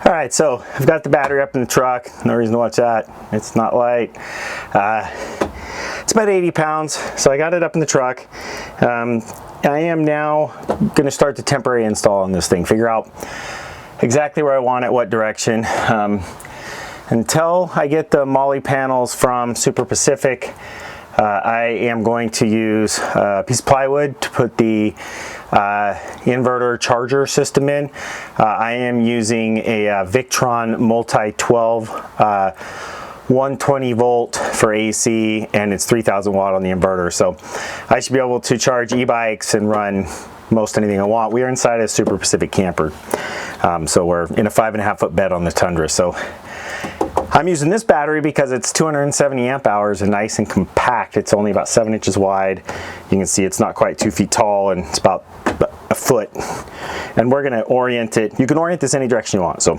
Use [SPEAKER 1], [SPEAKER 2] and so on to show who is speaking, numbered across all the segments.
[SPEAKER 1] All right, so I've got the battery up in the truck. No reason to watch that. It's not light. It's about 80 pounds, so I got it up in the truck. I am now going to start the temporary install on this thing, figure out exactly where I want it, what direction. Until I get the MOLLE panels from Super Pacific, I am going to use a piece of plywood to put the inverter charger system in. I am using a Victron multi-12 120 volt for AC, and it's 3,000 watt on the inverter. So I should be able to charge e-bikes and run most anything I want. We are inside a Super Pacific camper. So we're in a 5.5 foot bed on the Tundra. So I'm using this battery because it's 270 amp hours and nice and compact. It's only about 7 inches wide. You can see it's not quite 2 feet tall, and it's about a foot. And we're gonna orient it. You can orient this any direction you want. So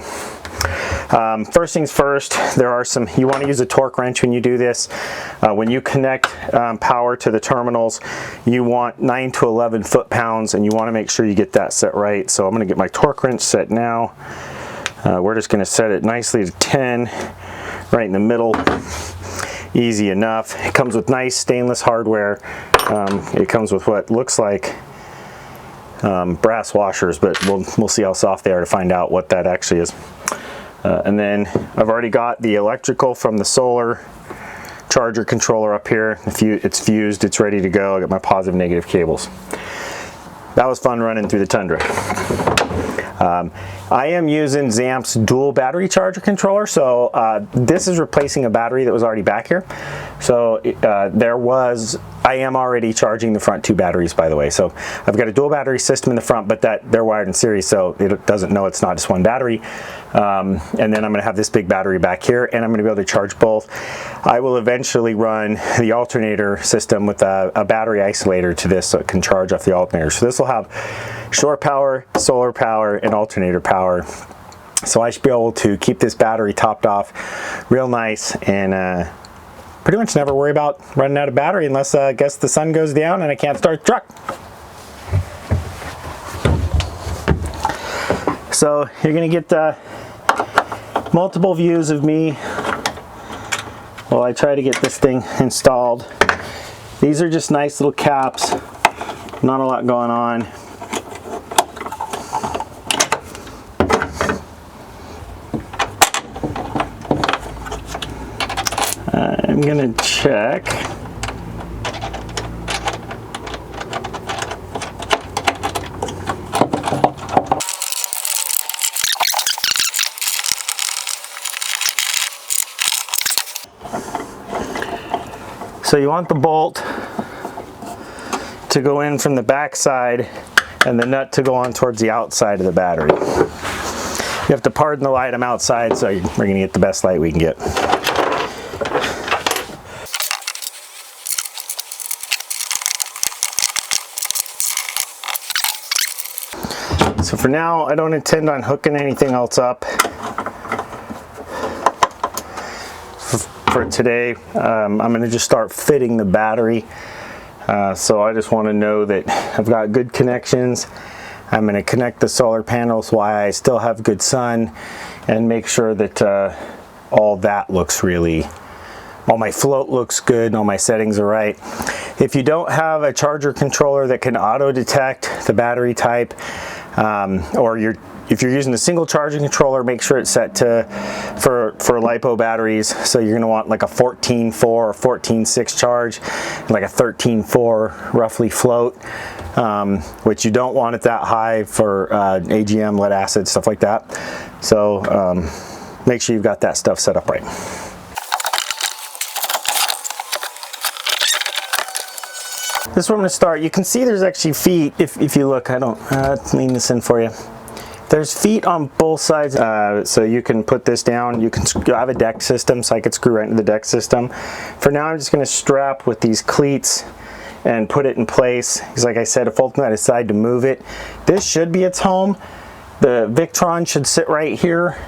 [SPEAKER 1] first things first, you want to use a torque wrench when you do this. When you connect power to the terminals, you want 9 to 11 foot-pounds, and you want to make sure you get that set right. So I'm going to get my torque wrench set now. We're just going to set it nicely to 10, right in the middle. Easy enough. It comes with nice stainless hardware. It comes with what looks like brass washers, but we'll see how soft they are to find out what that actually is. And then I've already got the electrical from the solar charger controller up here. It's fused, it's ready to go. I got my positive negative cables. That was fun running through the Tundra. I am using Xamp's dual battery charger controller. So this is replacing a battery that was already back here. So I am already charging the front 2 batteries, by the way. So I've got a dual battery system in the front, but they're wired in series, so it doesn't know it's not just one battery. And then I'm going to have this big battery back here, and I'm going to be able to charge both. I will eventually run the alternator system with a battery isolator to this, so it can charge off the alternator. So this will have shore power, solar power, and alternator power. So I should be able to keep this battery topped off real nice, and pretty much never worry about running out of battery unless I guess the sun goes down and I can't start the truck. So you're gonna get multiple views of me while I try to get this thing installed. These are just nice little caps, not a lot going on. I'm gonna check. So you want the bolt to go in from the back side and the nut to go on towards the outside of the battery. You have to pardon the light, I'm outside, so we're gonna get the best light we can get. So for now, I don't intend on hooking anything else up for today. I'm going to just start fitting the battery. So I just want to know that I've got good connections. I'm going to connect the solar panels while I still have good sun, and make sure that all that looks all my float looks good and all my settings are right. If you don't have a charger controller that can auto detect the battery type, or if you're using a single charging controller, make sure it's set for LiPo batteries. So you're going to want like a 14.4 or 14.6 charge, like a 13.4 roughly float, which you don't want it that high for AGM, lead acid, stuff like that. So make sure you've got that stuff set up right. This is where I'm going to start. You can see there's actually feet, if you look. Let's lean this in for you. There's feet on both sides, so you can put this down. I have a deck system, so I could screw right into the deck system. For now, I'm just going to strap with these cleats and put it in place, because like I said, if ultimately I decide to move it, this should be its home. The Victron should sit right here.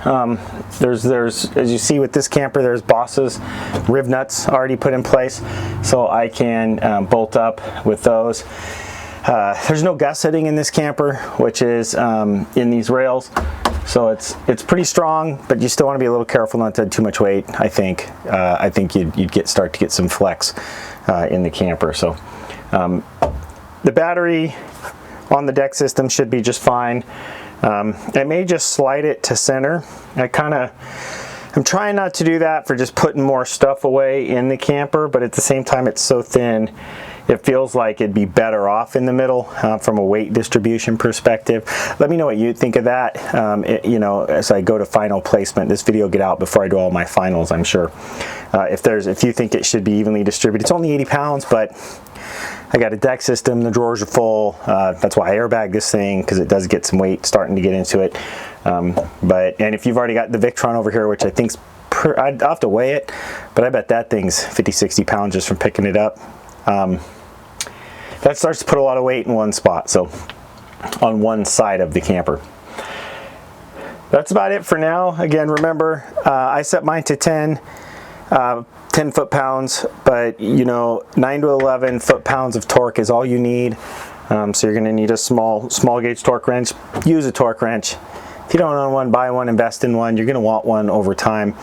[SPEAKER 1] There's, as you see with this camper, there's Boss's riv nuts already put in place, so I can bolt up with those. There's no gusseting in this camper, which is in these rails. So it's pretty strong, but you still want to be a little careful not to add too much weight. I think you'd start to get some flex in the camper. So the battery on the deck system should be just fine. I may just slide it to center. I'm trying not to do that for just putting more stuff away in the camper, but at the same time it's so thin, it feels like it'd be better off in the middle from a weight distribution perspective. Let me know what you think of that. You know, as I go to final placement, this video will get out before I do all my finals, I'm sure. If you think it should be evenly distributed, it's only 80 pounds, but I got a deck system, the drawers are full. That's why I airbag this thing, because it does get some weight starting to get into it. And if you've already got the Victron over here, which I think's, I'd have to weigh it, but I bet that thing's 50-60 pounds just from picking it up. That starts to put a lot of weight in one spot, so on one side of the camper. That's about it for now. Again, remember, I set mine to 10 foot-pounds, but you know, 9 to 11 foot-pounds of torque is all you need. So you're going to need a small gauge torque wrench. Use a torque wrench. If you don't own one, buy one, invest in one. You're going to want one over time.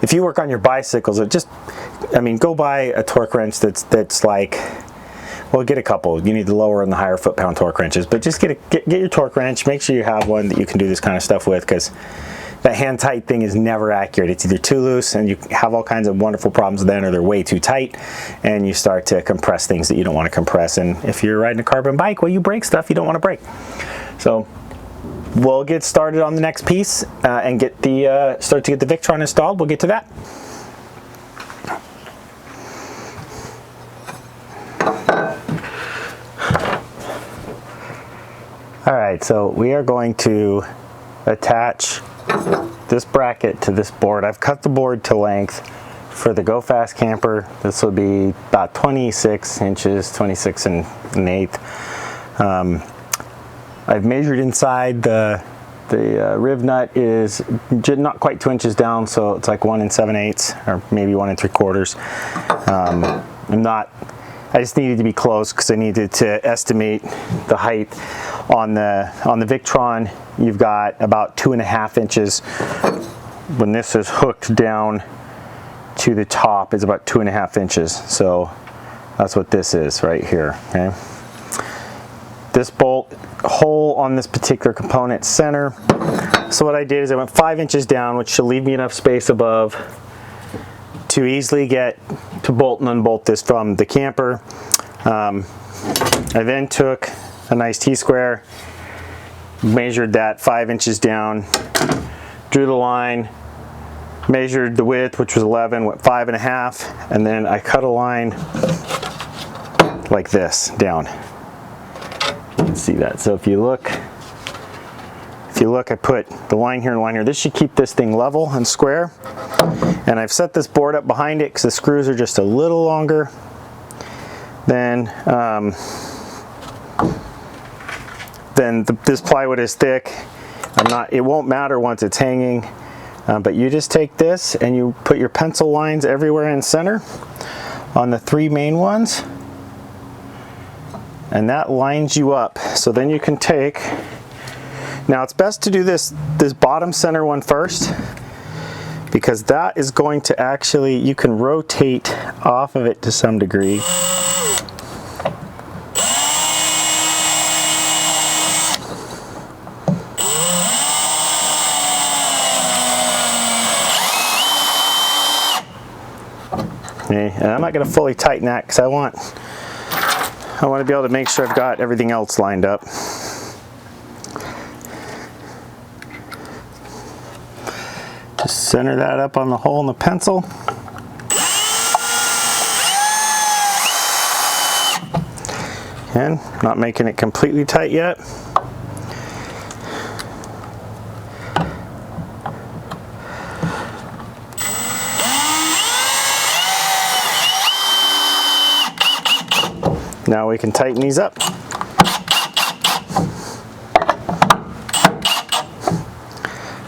[SPEAKER 1] If you work on your bicycles, go buy a torque wrench that's like, well, get a couple. You need the lower and the higher foot-pound torque wrenches, but just get your torque wrench. Make sure you have one that you can do this kind of stuff with, because that hand tight thing is never accurate. It's either too loose and you have all kinds of wonderful problems then, or they're way too tight and you start to compress things that you don't want to compress. And if you're riding a carbon bike, well, you break stuff you don't want to break. So we'll get started on the next piece and start to get the Victron installed. We'll get to that. All right, so we are going to attach this bracket to this board. I've cut the board to length for the Go Fast camper. This will be about 26 inches, 26 and an eighth. I've measured inside. The rib nut is not quite 2 inches down, so it's like 1 7/8 or maybe 1 3/4. I just needed to be close because I needed to estimate the height. On the Victron, you've got about 2.5 inches. When this is hooked down to the top, it's about 2.5 inches. So that's what this is right here. Okay. This bolt hole on this particular component center. So what I did is I went 5 inches down, which should leave me enough space above to easily get to bolt and unbolt this from the camper. I then took a nice T-square, measured that 5 inches down, drew the line, measured the width, which was 11, went 5.5, and then I cut a line like this down. You can see that. So if you look, I put the line here and line here. This should keep this thing level and square. And I've set this board up behind it because the screws are just a little longer than this plywood is thick. It won't matter once it's hanging, but you just take this and you put your pencil lines everywhere in center on the 3 main ones, and that lines you up. So then you can take, now it's best to do this bottom center one first, because that is going to actually, you can rotate off of it to some degree. Okay, and I'm not going to fully tighten that because I want to be able to make sure I've got everything else lined up. Just center that up on the hole in the pencil. And not making it completely tight yet. Now we can tighten these up.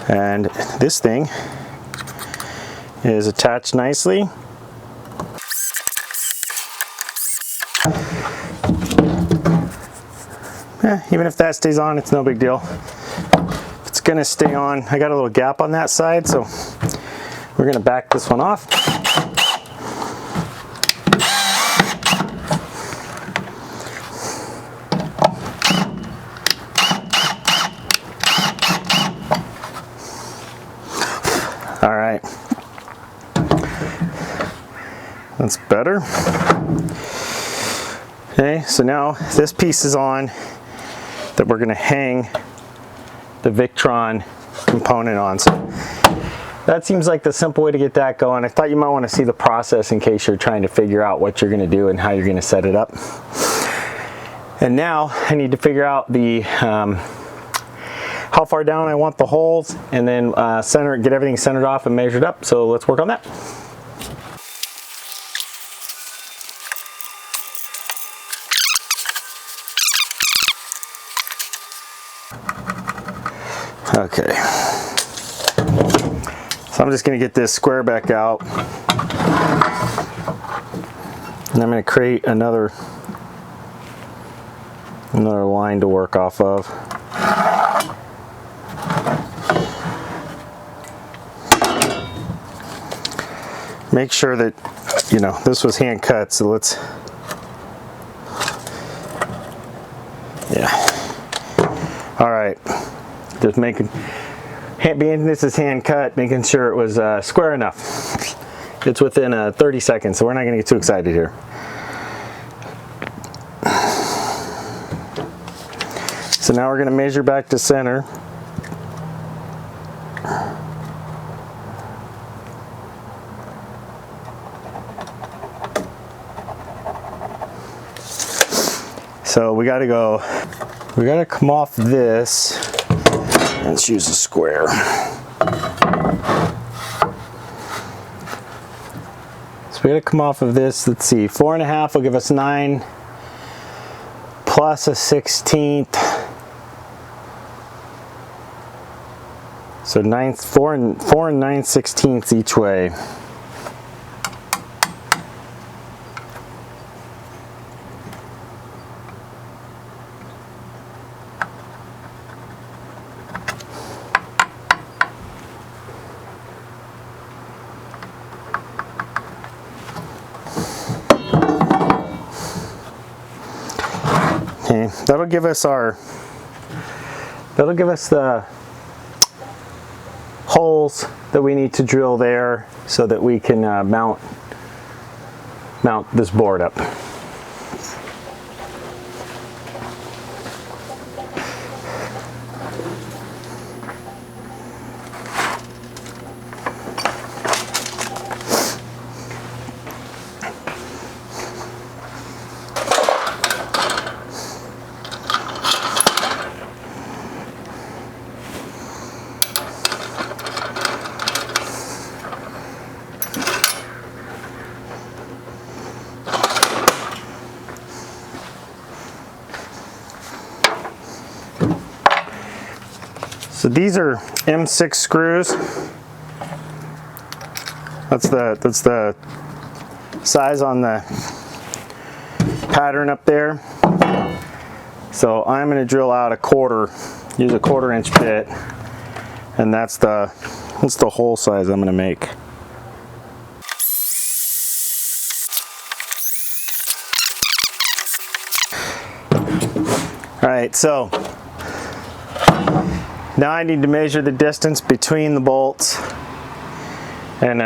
[SPEAKER 1] And this thing is attached nicely. Even if that stays on, it's no big deal. If it's gonna stay on. I got a little gap on that side, so we're gonna back this one off. All right, that's better. Okay, so now this piece is on that we're gonna hang the Victron component on. So that seems like the simple way to get that going. I thought you might want to see the process in case you're trying to figure out what you're going to do and how you're going to set it up. And now I need to figure out the how far down I want the holes, and then get everything centered off and measured up. So let's work on that. Okay, so I'm just going to get this square back out, and I'm going to create another line to work off of. Make sure that, you know, this was hand cut, so let's, yeah, all right. Just making, being this is hand cut, making sure it was square enough. It's within 30 seconds, so we're not going to get too excited here. So now we're going to measure back to center. So we got to come off this. Let's use a square. So we got to come off of this. Let's see, 4.5 will give us 9 plus a 1/16. So 4 and 9/16 each way. Okay, that'll give us the holes that we need to drill there so that we can mount this board up. So these are M6 screws. That's the size on the pattern up there. So I'm going to drill out use a 1/4 inch bit, and that's the hole size I'm going to make. All right, so now I need to measure the distance between the bolts and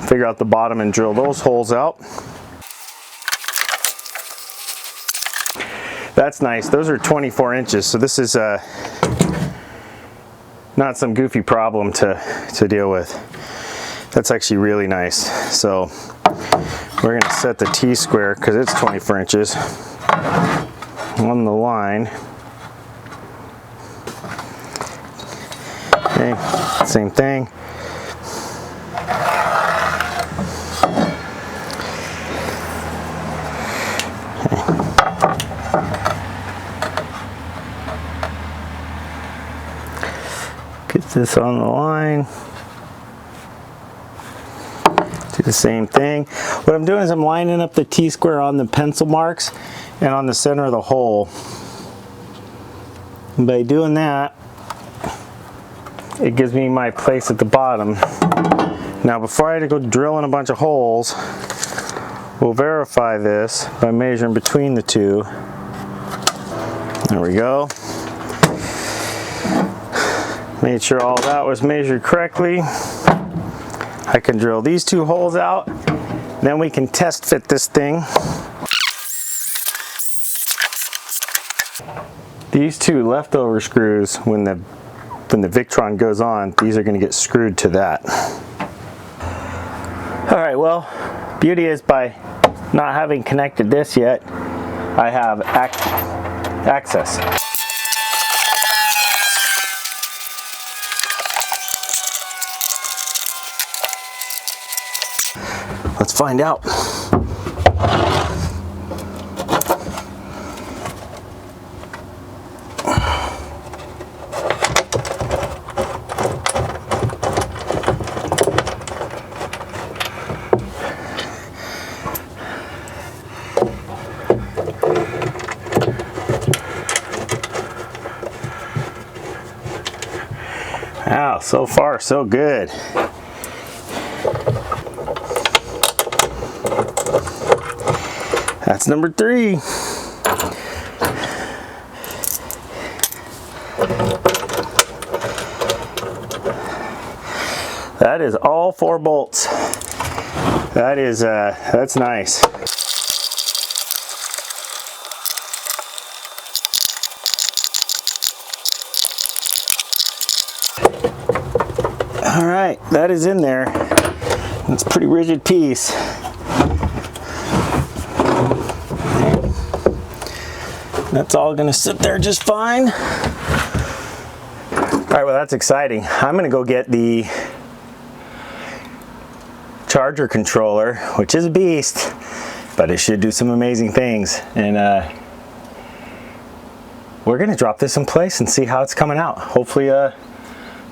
[SPEAKER 1] figure out the bottom and drill those holes out. That's nice. Those are 24 inches, so this is not some goofy problem to deal with. That's actually really nice. So we're going to set the T-square, because it's 24 inches, on the line. Okay, same thing. Get this on the line. Do the same thing. What I'm doing is I'm lining up the T-square on the pencil marks and on the center of the hole. And by doing that, it gives me my place at the bottom. Now before I had to go drilling a bunch of holes, we'll verify this by measuring between the two. There we go. Made sure all that was measured correctly. I can drill these two holes out, then we can test fit this thing. These two leftover screws, when the Victron goes on, these are going to get screwed to that. Alright, well, beauty is by not having connected this yet, I have access. Let's find out. Wow, so far so good. That's number 3. That is all 4 bolts. That is that's nice. All right, that is in there. It's a pretty rigid piece. That's all gonna sit there just fine. All right, well, that's exciting. I'm gonna go get the charger controller, which is a beast, but it should do some amazing things. And we're gonna drop this in place and see how it's coming out. Hopefully I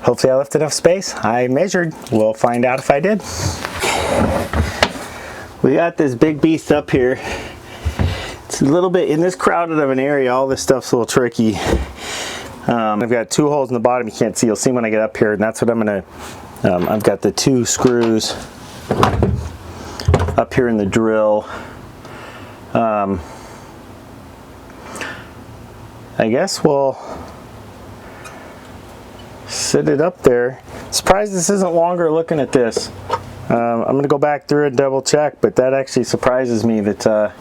[SPEAKER 1] left enough space. I measured. We'll find out if I did. We got this big beast up here. It's a little bit in this crowded of an area. All this stuff's a little tricky. I've got 2 holes in the bottom you can't see. You'll see when I get up here, and that's what I'm gonna. I've got the 2 screws up here in the drill. I guess we'll sit it up there. Surprised this isn't longer looking at this. I'm gonna go back through and double check, but that actually surprises me that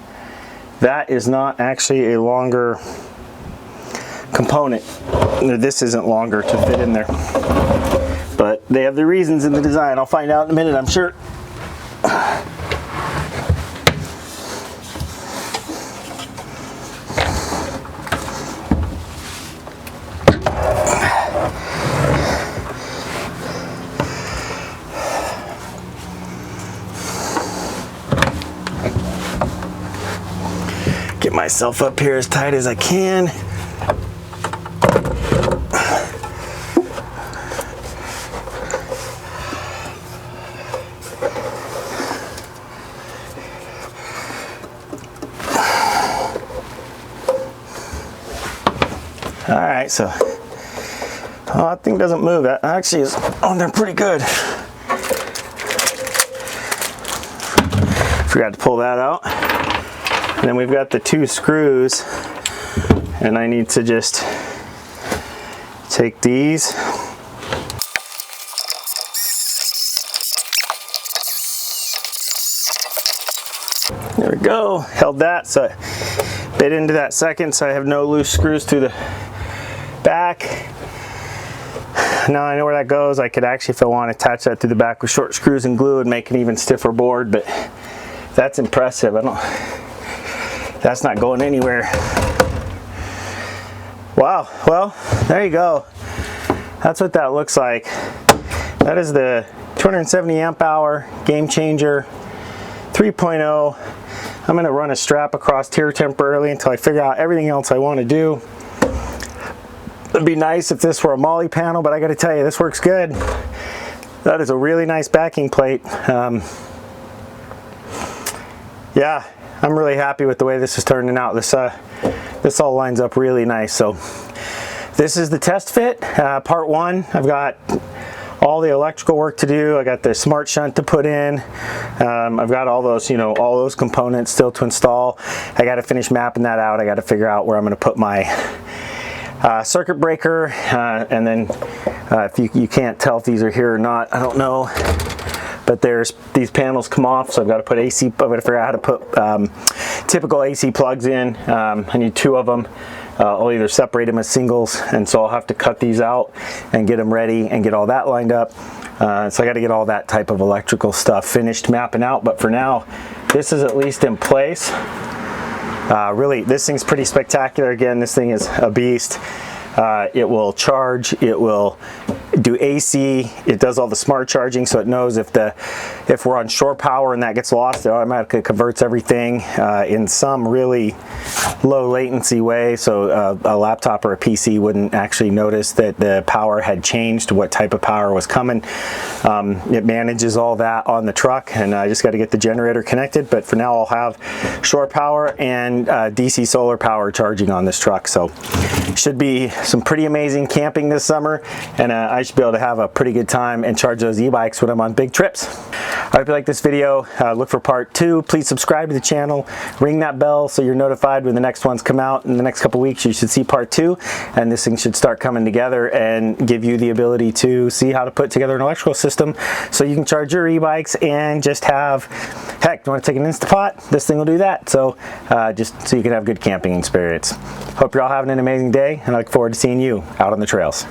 [SPEAKER 1] that is not actually a longer component. This isn't longer to fit in there. But they have the reasons in the design. I'll find out in a minute, I'm sure. Get myself up here as tight as I can. All right, so that thing doesn't move. That actually is on there pretty good. Forgot to pull that out. And then we've got the 2 screws, and I need to just take these. There we go. Held that, so I bit into that second, so I have no loose screws through the back. Now I know where that goes. I could actually, if I want, attach that to the back with short screws and glue and make an even stiffer board, but that's impressive. That's not going anywhere. Wow, well, there you go. That's what that looks like. That is the 270 amp hour Gamechanger 3.0. I'm gonna run a strap across here temporarily until I figure out everything else I want to do. It'd be nice if this were a MOLLE panel, but I gotta tell you, this works good. That is a really nice backing plate. Yeah, I'm really happy with the way this is turning out. This all lines up really nice. So This is the test fit, part one. I've got all the electrical work to do. I got the smart shunt to put in. I've got all those, you know, all those components still to install. I got to finish mapping that out. I got to figure out where I'm going to put my circuit breaker, and then if you can't tell if these are here or not, I don't know. But there's these panels come off, so I've got to put AC. I've got to figure out how to put typical AC plugs in. I need 2 of them. I'll either separate them as singles, and so I'll have to cut these out and get them ready and get all that lined up. So I got to get all that type of electrical stuff finished mapping out. But for now, this is at least in place. Really, this thing's pretty spectacular. Again, this thing is a beast. It will charge, it will do AC, it does all the smart charging, so it knows if we're on shore power and that gets lost, it automatically converts everything in some really low latency way, so a laptop or a PC wouldn't actually notice that the power had changed, what type of power was coming. It manages all that on the truck, and I just got to get the generator connected, but for now I'll have shore power and DC solar power charging on this truck, so should be some pretty amazing camping this summer, and I should be able to have a pretty good time and charge those e-bikes when I'm on big trips. I hope you like this video. Look for part 2. Please subscribe to the channel, ring that bell so you're notified when the next ones come out. In the next couple weeks you should see part 2, and this thing should start coming together and give you the ability to see how to put together an electrical system so you can charge your e-bikes and just have, heck, you want to take an Instapot? This thing will do that, so just so you can have good camping experience. Hope you're all having an amazing day, and I look forward to seeing you out on the trails.